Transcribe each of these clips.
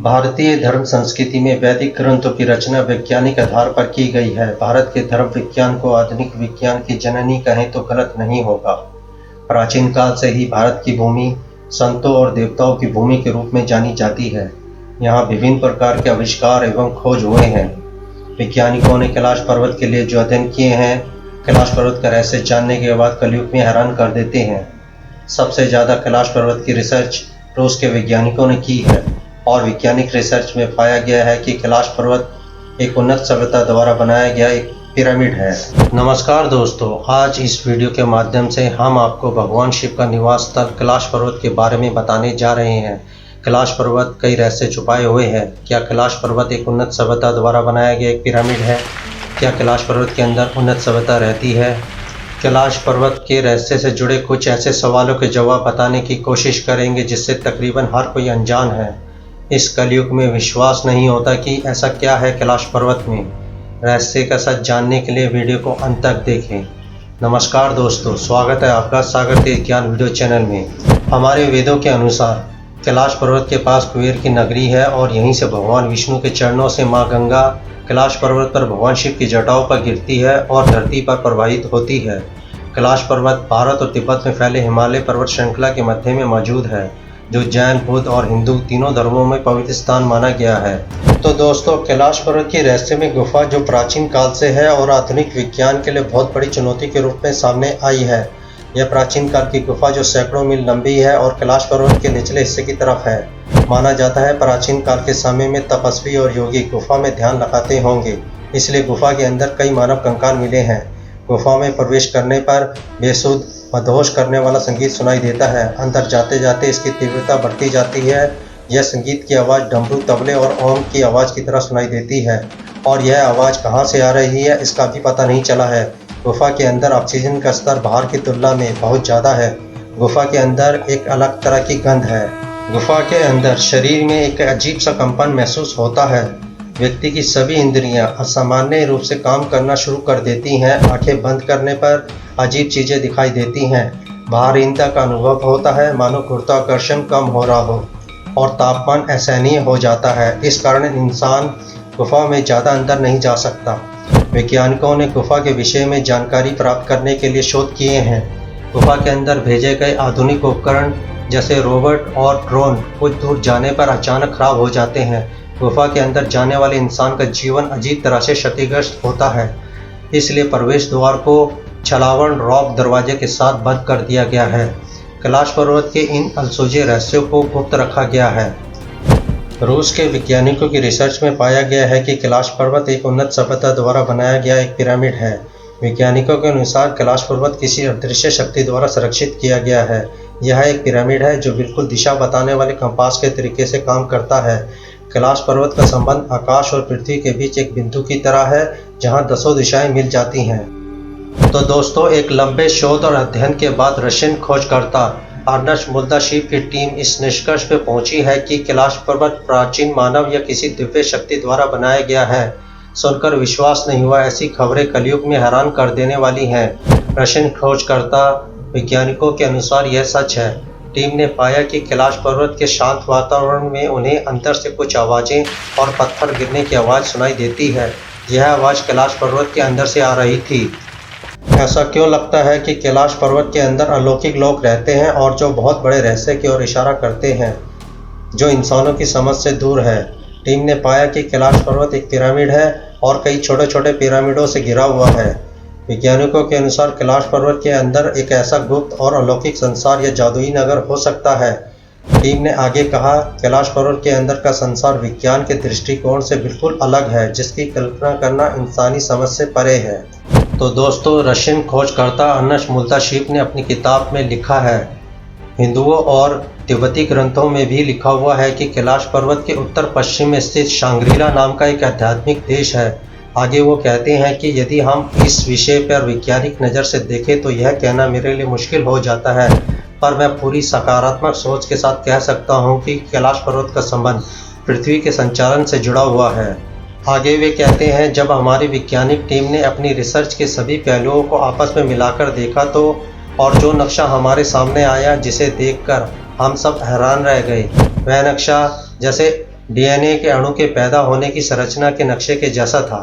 भारतीय धर्म संस्कृति में वैदिक ग्रंथों की रचना वैज्ञानिक आधार पर की गई है। भारत के धर्म विज्ञान को आधुनिक विज्ञान की जननी कहें तो गलत नहीं होगा। प्राचीन काल से ही भारत की भूमि संतों और देवताओं की भूमि के रूप में जानी जाती है। यहाँ विभिन्न प्रकार के आविष्कार एवं खोज हुए हैं। वैज्ञानिकों ने कैलाश पर्वत के लिए जो अध्ययन किए हैं, कैलाश पर्वत का रहस्य जानने के बाद कलयुग में हैरान कर देते हैं। सबसे ज़्यादा कैलाश पर्वत की रिसर्च रूस के वैज्ञानिकों ने की है और वैज्ञानिक रिसर्च में पाया गया है कि कैलाश पर्वत एक उन्नत सभ्यता द्वारा बनाया गया एक पिरामिड है। नमस्कार दोस्तों, आज इस वीडियो के माध्यम से हम आपको भगवान शिव का निवास स्थल कैलाश पर्वत के बारे में बताने जा रहे हैं। कैलाश पर्वत कई रहस्य छुपाए हुए हैं। क्या कैलाश पर्वत एक उन्नत सभ्यता द्वारा बनाया गया एक पिरामिड है? क्या कैलाश पर्वत के अंदर उन्नत सभ्यता रहती है? कैलाश पर्वत के रहस्य से जुड़े कुछ ऐसे सवालों के जवाब बताने की कोशिश करेंगे जिससे तकरीबन हर कोई अनजान है। इस कलयुग में विश्वास नहीं होता कि ऐसा क्या है कैलाश पर्वत में। रहस्य का सच जानने के लिए वीडियो को अंत तक देखें। नमस्कार दोस्तों, स्वागत है आपका सागर तीर्थ ज्ञान वीडियो चैनल में। हमारे वेदों के अनुसार कैलाश पर्वत के पास कुबेर की नगरी है और यहीं से भगवान विष्णु के चरणों से माँ गंगा कैलाश पर्वत पर भगवान शिव की जटाओं पर गिरती है और धरती पर प्रवाहित होती है। कैलाश पर्वत भारत और तिब्बत में फैले हिमालय पर्वत श्रृंखला के मध्य में मौजूद है, जो जैन, बुद्ध और हिंदू तीनों धर्मों में पवित्र स्थान माना गया है। तो दोस्तों, कैलाश पर्वत की रहस्यमय गुफा जो प्राचीन काल से है और आधुनिक विज्ञान के लिए बहुत बड़ी चुनौती के रूप में सामने आई है। यह प्राचीन काल की गुफा जो सैकड़ों मील लंबी है और कैलाश पर्वत के निचले हिस्से की तरफ है। माना जाता है प्राचीन काल के समय में तपस्वी और योगी गुफा में ध्यान लगाते होंगे, इसलिए गुफा के अंदर कई मानव कंकाल मिले हैं। गुफा में प्रवेश करने पर बेसुध मदहोश करने वाला संगीत सुनाई देता है। अंदर जाते जाते इसकी तीव्रता बढ़ती जाती है। यह संगीत की आवाज़ डमरू, तबले और ओम की आवाज़ की तरह सुनाई देती है और यह आवाज़ कहाँ से आ रही है इसका भी पता नहीं चला है। गुफा के अंदर ऑक्सीजन का स्तर बाहर की तुलना में बहुत ज़्यादा है। गुफा के अंदर एक अलग तरह की गंध है। गुफा के अंदर शरीर में एक अजीब सा कंपन महसूस होता है। व्यक्ति की सभी इंद्रियां असामान्य रूप से काम करना शुरू कर देती हैं। आंखें बंद करने पर अजीब चीज़ें दिखाई देती हैं। भारीनता का अनुभव होता है, मानो गुरुत्वाकर्षण कम हो रहा हो और तापमान असहनीय हो जाता है। इस कारण इंसान गुफा में ज़्यादा अंदर नहीं जा सकता। वैज्ञानिकों ने गुफा के विषय में जानकारी प्राप्त करने के लिए शोध किए हैं। गुफा के अंदर भेजे गए आधुनिक उपकरण जैसे रोबोट और ड्रोन कुछ दूर जाने पर अचानक खराब हो जाते हैं। गुफा के अंदर जाने वाले इंसान का जीवन अजीब तरह से क्षतिग्रस्त होता है, इसलिए प्रवेश द्वार को छलावरण रॉक दरवाजे के साथ बंद कर दिया गया है। कैलाश पर्वत के इन अनसुलझे रहस्यों को गुप्त रखा गया है। रूस के वैज्ञानिकों की रिसर्च में पाया गया है कि कैलाश पर्वत एक उन्नत सभ्यता द्वारा बनाया गया एक पिरामिड है। वैज्ञानिकों के अनुसार कैलाश पर्वत किसी अदृश्य शक्ति द्वारा संरक्षित किया गया है। यह एक पिरामिड है जो बिल्कुल दिशा बताने वाले कंपास के तरीके से काम करता है। कैलाश पर्वत का संबंध आकाश और पृथ्वी के बीच एक बिंदु की तरह है जहां दसों दिशाएं मिल जाती हैं। तो दोस्तों, एक लंबे शोध और अध्ययन के बाद रशियन खोजकर्ता अर्नस्ट मुल्दाशिव की टीम इस निष्कर्ष पे पहुंची है कि कैलाश पर्वत प्राचीन मानव या किसी दिव्य शक्ति द्वारा बनाया गया है। सुनकर विश्वास नहीं हुआ। ऐसी खबरें कलयुग में हैरान कर देने वाली हैं। रशियन खोजकर्ता वैज्ञानिकों के अनुसार यह सच है। टीम ने पाया कि कैलाश पर्वत के शांत वातावरण में उन्हें अंदर से कुछ आवाज़ें और पत्थर गिरने की आवाज़ सुनाई देती है। यह आवाज़ कैलाश पर्वत के अंदर से आ रही थी। ऐसा क्यों लगता है कि कैलाश पर्वत के अंदर अलौकिक लोग रहते हैं और जो बहुत बड़े रहस्य की ओर इशारा करते हैं, जो इंसानों की समझ से दूर है। टीम ने पाया कि कैलाश पर्वत एक पिरामिड है और कई छोटे छोटे पिरामिडों से घिरा हुआ है। वैज्ञानिकों के अनुसार कैलाश पर्वत के अंदर एक ऐसा गुप्त और अलौकिक संसार या जादुई नगर हो सकता है। टीम ने आगे कहा, कैलाश पर्वत के अंदर का संसार विज्ञान के दृष्टिकोण से बिल्कुल अलग है, जिसकी कल्पना करना इंसानी समझ से परे है। तो दोस्तों, रशियन खोजकर्ता अर्नस्ट मुल्दाशिव ने अपनी किताब में लिखा है। हिंदुओं और तिब्बती ग्रंथों में भी लिखा हुआ है कि कैलाश पर्वत के उत्तर पश्चिम में स्थित शांग्रीला नाम का एक आध्यात्मिक देश है। आगे वो कहते हैं कि यदि हम इस विषय पर वैज्ञानिक नज़र से देखें तो यह कहना मेरे लिए मुश्किल हो जाता है, पर मैं पूरी सकारात्मक सोच के साथ कह सकता हूँ कि कैलाश पर्वत का संबंध पृथ्वी के संचालन से जुड़ा हुआ है। आगे वे कहते हैं, जब हमारी वैज्ञानिक टीम ने अपनी रिसर्च के सभी पहलुओं को आपस में मिलाकर देखा तो और जो नक्शा हमारे सामने आया, जिसे देखकर हम सब हैरान रह गए। वह नक्शा जैसे डीएनए के अणु के पैदा होने की संरचना के नक्शे के जैसा था।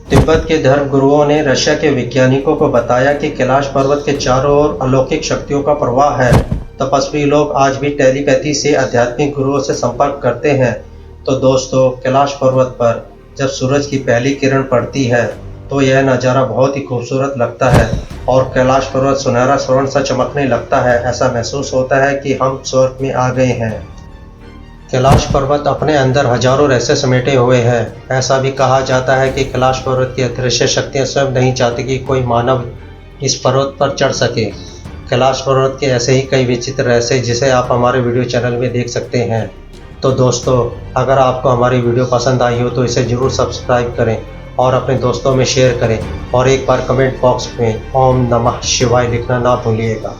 तिब्बत के धर्म गुरुओं ने रशिया के वैज्ञानिकों को बताया कि कैलाश पर्वत के चारों ओर अलौकिक शक्तियों का प्रवाह है। तपस्वी लोग आज भी टेलीपैथी से आध्यात्मिक गुरुओं से संपर्क करते हैं। तो दोस्तों, कैलाश पर्वत पर जब सूरज की पहली किरण पड़ती है तो यह नज़ारा बहुत ही खूबसूरत लगता है और कैलाश पर्वत सुनहरा स्वर्ण सा चमकने लगता है। ऐसा महसूस होता है कि हम स्वर्ग में आ गए हैं। कैलाश पर्वत अपने अंदर हजारों रहस्य समेटे हुए हैं। ऐसा भी कहा जाता है कि कैलाश पर्वत की अदृश्य शक्तियाँ स्वयं नहीं चाहती कि कोई मानव इस पर्वत पर चढ़ सके। कैलाश पर्वत के ऐसे ही कई विचित्र रहस्य जिसे आप हमारे वीडियो चैनल में देख सकते हैं। तो दोस्तों, अगर आपको हमारी वीडियो पसंद आई हो तो इसे ज़रूर सब्सक्राइब करें और अपने दोस्तों में शेयर करें और एक बार कमेंट बॉक्स में ओम नमः शिवाय लिखना ना भूलिएगा।